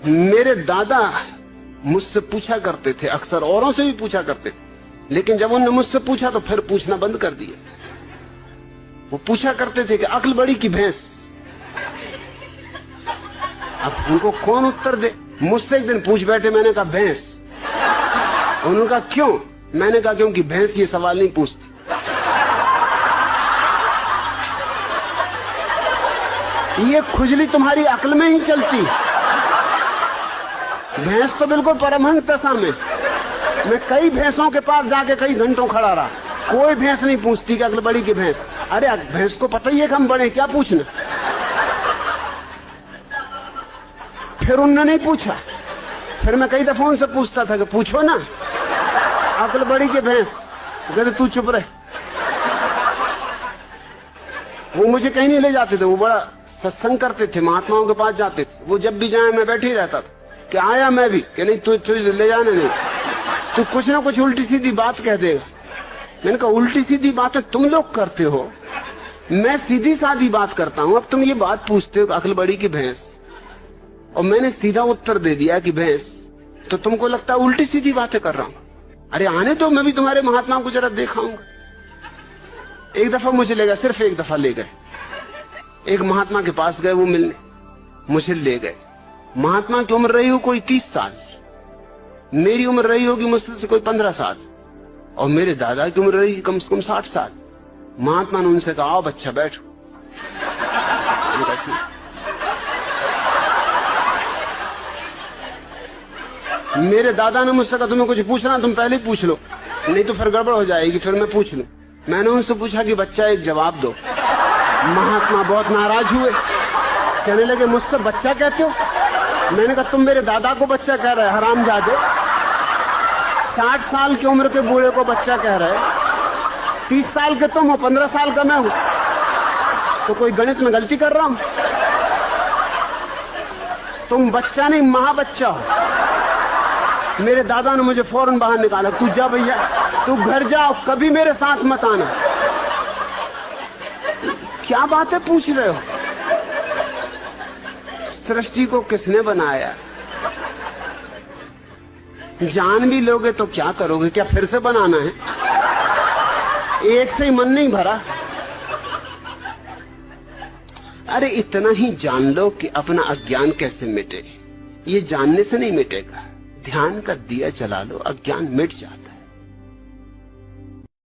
मेरे दादा मुझसे पूछा करते थे, अक्सर औरों से भी पूछा करते थे, लेकिन जब उन्होंने मुझसे पूछा तो फिर पूछना बंद कर दिया। वो पूछा करते थे कि अक्ल बड़ी की भैंस। अब उनको कौन उत्तर दे। मुझसे एक दिन पूछ बैठे, मैंने कहा भैंस। उन्होंने कहा क्यों? मैंने कहा क्योंकि भैंस ये सवाल नहीं पूछती। ये खुजली तुम्हारी अक्ल में ही चलती। भैंस तो बिल्कुल परमहंस दशा में। मैं कई भैंसों के पास जाके कई घंटों खड़ा रहा, कोई भैंस नहीं पूछती कि अक्ल बड़ी की भैंस। अरे भैंस को पता ही है कि हम बड़े, क्या पूछना। फिर उन्होंने नहीं पूछा। फिर मैं कई दफा उनसे पूछता था कि पूछो ना, अक्ल बड़ी की भैंस। कहते तू चुप रहे। वो मुझे कहीं नहीं ले जाते थे, वो बड़ा सत्संग करते थे, महात्माओं के पास जाते थे। वो जब भी जाए मैं बैठे ही रहता था कि आया मैं भी, कि नहीं तू ले जाने नहीं, तू कुछ ना कुछ उल्टी सीधी बात कह देगा। मैंने कहा उल्टी सीधी बातें तुम लोग करते हो, मैं सीधी साधी बात करता हूं। अब तुम ये बात पूछते हो अक्ल बड़ी की भैंस, और मैंने सीधा उत्तर दे दिया कि भैंस, तो तुमको लगता है उल्टी सीधी बातें कर रहा हूं। अरे आने तो, मैं भी तुम्हारे महात्मा को जरा दिखाऊंगा। एक दफा मुझे ले गए, सिर्फ एक दफा ले गए। एक महात्मा के पास गए वो मिलने, मुझे ले गए। महात्मा की उम्र रही हो कोई 30 साल, मेरी उम्र रही होगी मुश्किल से कोई 15 साल, और मेरे दादा की उम्र रही कम से कम 60 साल। महात्मा ने उनसे कहा आओ बच्चा बैठो। मेरे दादा ने मुझसे कहा तुम्हें कुछ पूछना तुम पहले ही पूछ लो, नहीं तो फिर गड़बड़ हो जाएगी, फिर मैं पूछ लूं। मैंने उनसे पूछा कि बच्चा एक जवाब दो। महात्मा बहुत नाराज हुए, कहने लगे मुझसे बच्चा कहते हो? मैंने कहा तुम मेरे दादा को बच्चा कह रहे हरामजादे, 60 साल की उम्र के बूढ़े को बच्चा कह रहे, 30 साल के तुम हो, 15 साल का मैं हूं, तो कोई गणित में गलती कर रहा हूं? तुम बच्चा नहीं महाबच्चा हो। मेरे दादा ने मुझे फौरन बाहर निकाला, तू जा भैया, तू घर जाओ, कभी मेरे साथ मत आना। क्या बातें पूछ रहे हो? सृष्टि को किसने बनाया? जान भी लोगे तो क्या करोगे? क्या फिर से बनाना है? एक से ही मन नहीं भरा। अरे इतना ही जान लो कि अपना अज्ञान कैसे मिटे। ये जानने से नहीं मिटेगा, ध्यान का दिया जला लो, अज्ञान मिट जाता।